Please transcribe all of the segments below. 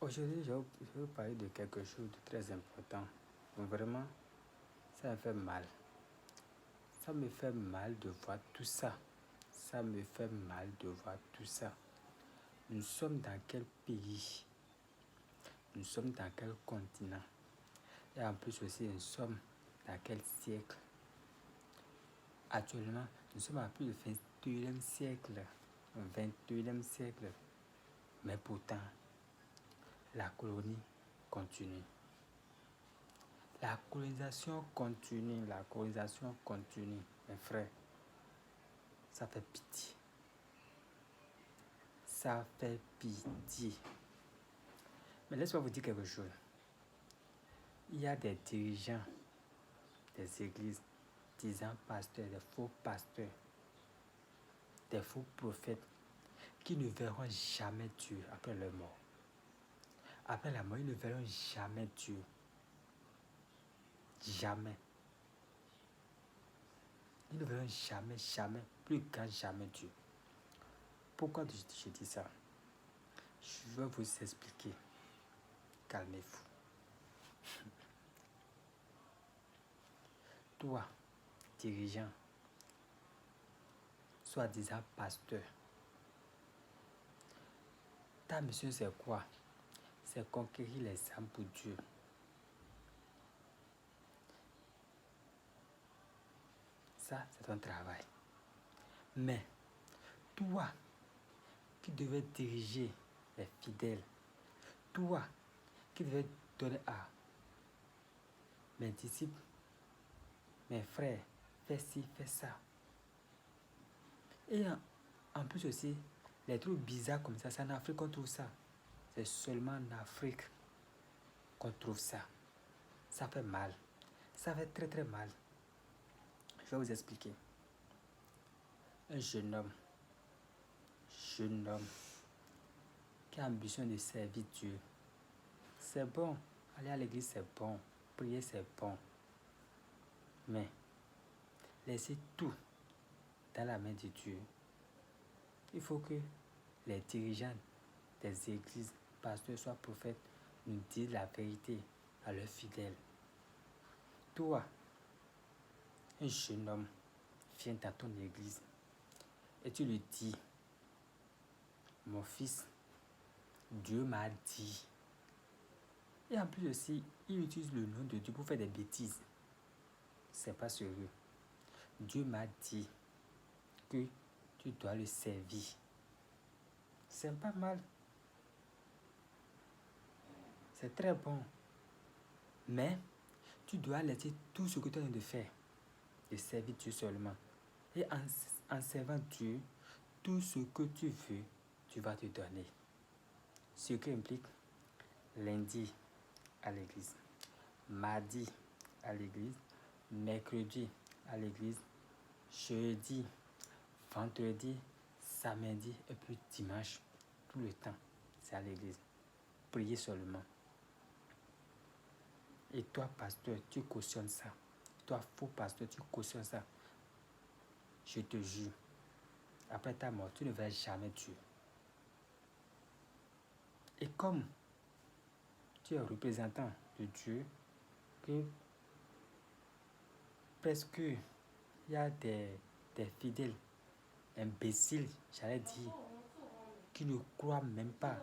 Aujourd'hui, je vais vous parler de quelque chose de très important. Vraiment, ça me fait mal. Ça me fait mal de voir tout ça. Ça me fait mal de voir tout ça. Nous sommes dans quel pays? Nous sommes dans quel continent? Et en plus aussi, nous sommes dans quel siècle? Actuellement, nous sommes à plus du 21e siècle. 21e siècle. Mais pourtant, la colonie continue. La colonisation continue, la colonisation continue. Mes frères, ça fait pitié. Ça fait pitié. Mais laisse-moi vous dire quelque chose. Il y a des dirigeants des églises, disant pasteurs, des faux pasteurs, des faux prophètes, qui ne verront jamais Dieu après leur mort. Après la mort, ils ne verront jamais Dieu. Jamais. Ils ne verront jamais, jamais, plus grand jamais Dieu. Pourquoi je dis ça? Je vais vous expliquer. Calmez-vous. Toi, dirigeant, soi-disant pasteur, ta mission c'est quoi? C'est conquérir les âmes pour Dieu. Ça, c'est ton travail. Mais toi, qui devais diriger les fidèles, toi, qui devais donner à mes disciples, mes frères, fais ci, fais ça. Et en plus aussi, les trucs bizarres comme ça, c'est en Afrique qu'on trouve ça. C'est seulement en Afrique qu'on trouve ça. Ça fait mal. Ça fait très très mal. Je vais vous expliquer. Un jeune homme qui a ambition de servir Dieu. C'est bon, aller à l'église c'est bon, prier c'est bon. Mais laisser tout dans la main de Dieu. Il faut que les dirigeants des églises, pasteurs, soit prophètes, nous disent la vérité à leurs fidèles. Toi, un jeune homme, vient dans ton église et tu lui dis, mon fils, Dieu m'a dit. Et en plus aussi, il utilise le nom de Dieu pour faire des bêtises. C'est pas sérieux. Dieu m'a dit que tu dois le servir. C'est pas mal. C'est très bon. Mais tu dois laisser tout ce que tu as de faire, de servir Dieu seulement. Et en servant Dieu, tout ce que tu veux, tu vas te donner. Ce qui implique lundi à l'église, mardi à l'église, mercredi à l'église, jeudi, vendredi, samedi et puis dimanche. Tout le temps, c'est à l'église. Prier seulement. Et toi, pasteur, tu cautionnes ça. Toi, faux pasteur, tu cautionnes ça. Je te jure, après ta mort, tu ne verras jamais Dieu. Et comme tu es représentant de Dieu, que presque il y a des fidèles imbéciles, j'allais dire, qui ne croient même pas,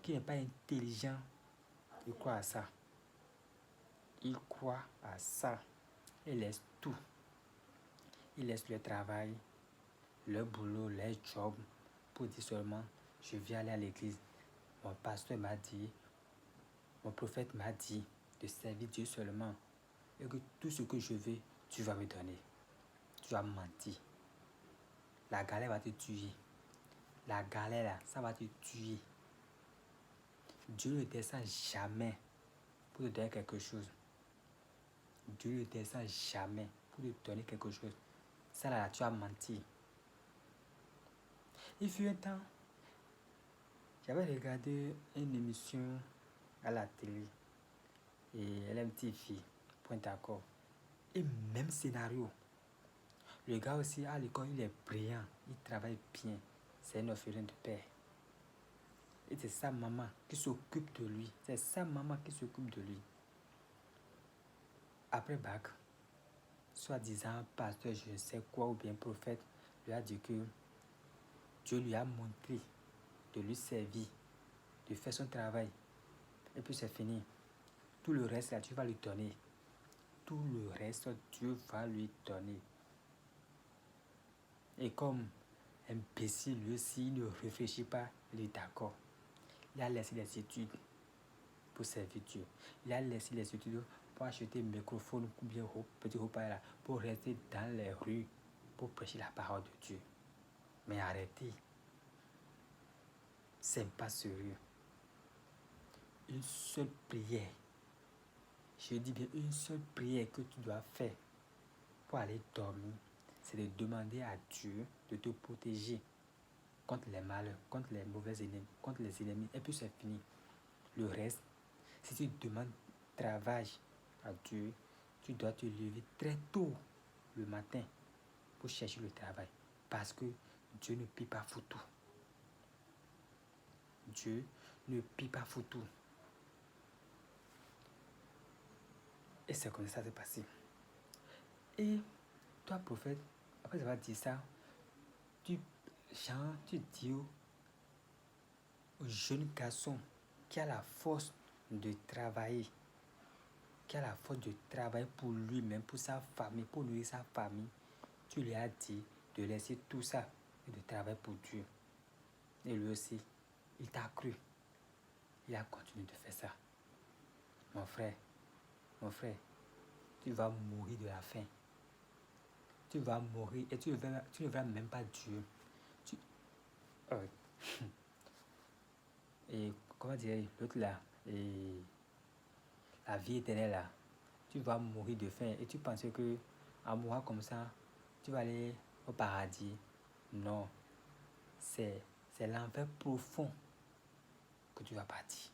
qui n'est pas intelligent, ils croient à ça. Ils croient à ça. Ils laissent tout. Ils laissent leur travail, leur boulot, leur job, pour dire seulement, je viens aller à l'église. Mon pasteur m'a dit, mon prophète m'a dit de servir Dieu seulement. Et que tout ce que je veux, tu vas me donner. Tu as menti. La galère va te tuer. La galère là, ça va te tuer. Dieu ne descend jamais pour te donner quelque chose. Dieu ne descend jamais pour te donner quelque chose. Ça là, tu as menti. Il fut un temps, j'avais regardé une émission à la télé et LMTV, point d'accord. Et même scénario. Le gars aussi à l'école, il est brillant, il travaille bien. C'est un orphelin de père. Et c'est sa maman qui s'occupe de lui. C'est sa maman qui s'occupe de lui. Après bac, soi-disant pasteur, je ne sais quoi, ou bien prophète, lui a dit que Dieu lui a montré de lui servir, de faire son travail. Et puis c'est fini. Tout le reste là, Dieu va lui donner. Tout le reste, Dieu va lui donner. Et comme imbécile, lui aussi, il ne réfléchit pas, il est d'accord. Il a laissé les études pour servir Dieu. Il a laissé les études pour acheter un microphone ou bien petit haut-parleur pour rester dans les rues pour prêcher la parole de Dieu. Mais arrêtez. C'est pas sérieux. Une seule prière. Je dis bien une seule prière que tu dois faire pour aller dormir. C'est de demander à Dieu de te protéger contre les malheurs, contre les mauvais ennemis, contre les ennemis. Et puis c'est fini. Le reste, si tu demandes travail à Dieu, tu dois te lever très tôt le matin pour chercher le travail. Parce que Dieu ne paie pas foutu. Dieu ne paie pas foutu. Et c'est comme ça que c'est passé. Et toi, prophète, après avoir dit ça, tu dis au jeune garçon qui a la force de travailler, qui a la force de travailler pour lui-même, pour sa famille, pour nourrir sa famille, tu lui as dit de laisser tout ça et de travailler pour Dieu. Et lui aussi, il t'a cru. Il a continué de faire ça. Mon frère, tu vas mourir de la faim. Tu vas mourir et tu ne verras même pas Dieu. Et comment dire, l'autre là, et la vie éternelle là, tu vas mourir de faim et tu penses que en mourant comme ça, tu vas aller au paradis. Non, c'est l'enfer profond que tu vas partir.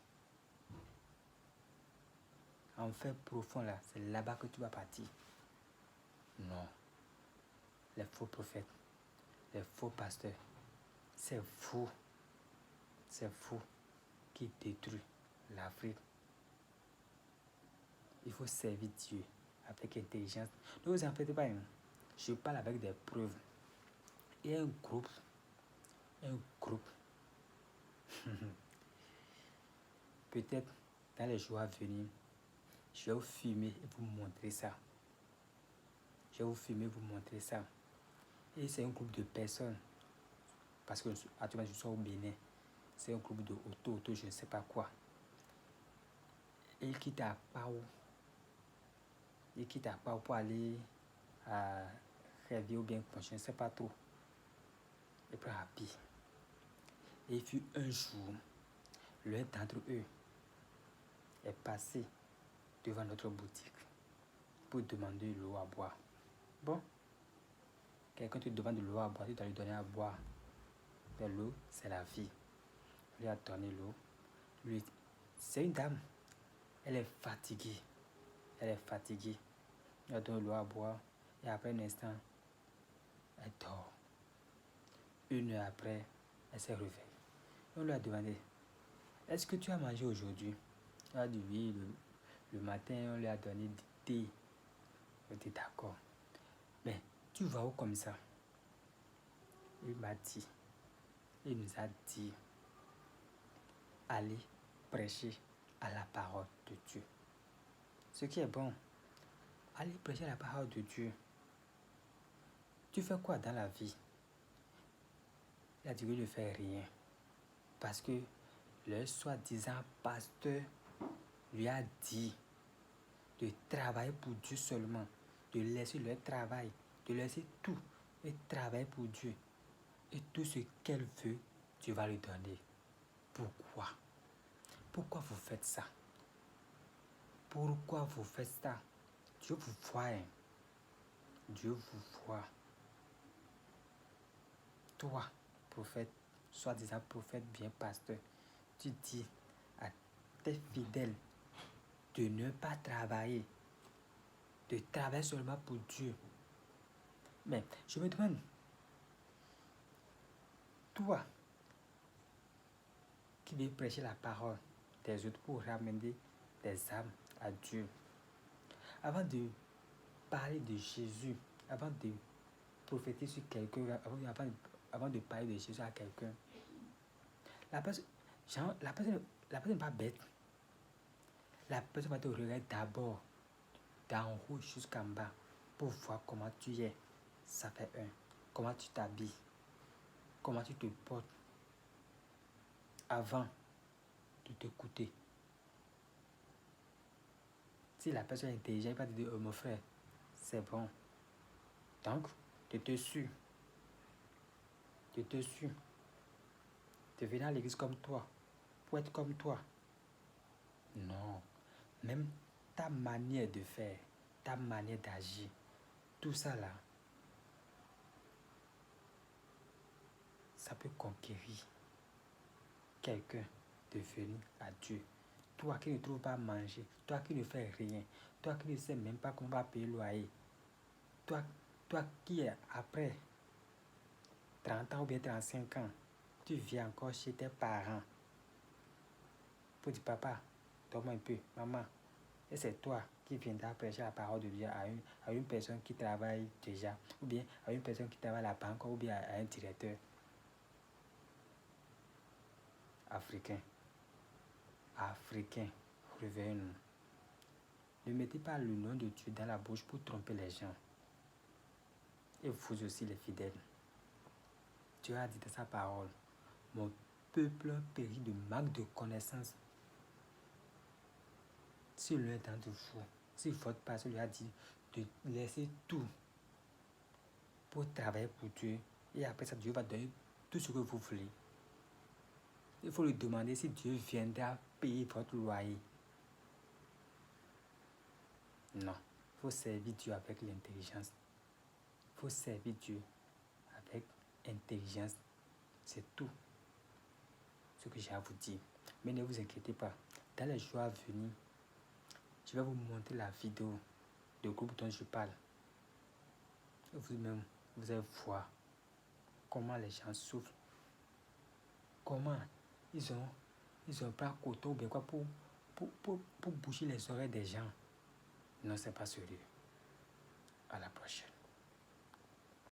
Enfer profond là, c'est là-bas que tu vas partir. Non, les faux prophètes, les faux pasteurs, c'est vous qui détruit l'Afrique. Il faut servir Dieu avec intelligence. Ne vous en faites pas, hein. Je parle avec des preuves. Il y a un groupe, peut-être dans les jours à venir, je vais vous filmer et vous montrer ça. Et c'est un groupe de personnes, parce que actuellement je suis au Bénin, c'est un groupe de auto, je ne sais pas quoi. Et ils quittent à Pau. Pour aller à Réveil ou bien je ne sais pas trop. Et puis rapide. Et il fut un jour, l'un d'entre eux est passé devant notre boutique pour demander l'eau à boire. Bon, quelqu'un te demande de l'eau à boire, tu dois lui donner à boire. De l'eau, c'est la vie. Il lui a donné l'eau. C'est une dame. Elle est fatiguée. Il a donné l'eau à boire. Et après un instant, elle dort. 1 heure après, elle s'est réveillée. On lui a demandé, est-ce que tu as mangé aujourd'hui? Elle a dit oui. Le matin, on lui a donné du thé. Elle était d'accord. Mais tu vas où comme ça? Il nous a dit, allez prêcher à la parole de Dieu. Ce qui est bon, allez prêcher à la parole de Dieu. Tu fais quoi dans la vie? Il a dit qu'il ne fait rien. Parce que le soi-disant pasteur lui a dit de travailler pour Dieu seulement, de laisser leur travail, de laisser tout et travailler pour Dieu. Et tout ce qu'elle veut, Dieu va lui donner. Pourquoi? Pourquoi vous faites ça? Pourquoi vous faites ça? Dieu vous voit. Hein? Dieu vous voit. Toi, prophète, soi-disant prophète, bien pasteur, tu dis à tes fidèles de ne pas travailler, de travailler seulement pour Dieu. Mais je me demande, toi, qui veut prêcher la parole des autres pour ramener des âmes à Dieu. Avant de parler de Jésus, avant de prophétiser sur quelqu'un, avant de parler de Jésus à quelqu'un, la personne n'est pas bête. La personne va te regarder d'abord d'en haut jusqu'en bas pour voir comment tu es. Ça fait un. Comment tu t'habilles, comment tu te portes avant de t'écouter. Si la personne est intelligente, elle va te dire, mon frère, c'est bon. Donc, je te suis. Je te suis. De venir à l'église comme toi, pour être comme toi. Non. Même ta manière de faire, ta manière d'agir, tout ça là, ça peut conquérir quelqu'un de venir à Dieu. Toi qui ne trouves pas à manger, toi qui ne fais rien, toi qui ne sais même pas comment va payer le loyer, toi qui après 30 ans ou bien 35 ans, tu viens encore chez tes parents pour dire papa, donne-moi un peu, maman. Et c'est toi qui viendras prêcher la parole de Dieu à une personne qui travaille déjà, ou bien à une personne qui travaille à la banque, ou bien à un directeur africain. Africain, réveillez-nous. Ne mettez pas le nom de Dieu dans la bouche pour tromper les gens. Et vous aussi les fidèles. Dieu a dit dans sa parole, mon peuple périt de manque de connaissance. Si l'un d'entre vous, si votre pasteur lui a dit de laisser tout pour travailler pour Dieu, et après ça, Dieu va donner tout ce que vous voulez. Il faut lui demander si Dieu viendra payer votre loyer. Non, il faut servir Dieu avec l'intelligence. Il faut servir Dieu avec intelligence. C'est tout ce que j'ai à vous dire. Mais ne vous inquiétez pas. Dans les jours à venir, je vais vous montrer la vidéo du groupe dont je parle. Et vous-même, vous allez voir comment les gens souffrent. Comment ils ont pris un couteau ou bien quoi pour boucher les oreilles des gens. Non, c'est pas sérieux. À la prochaine.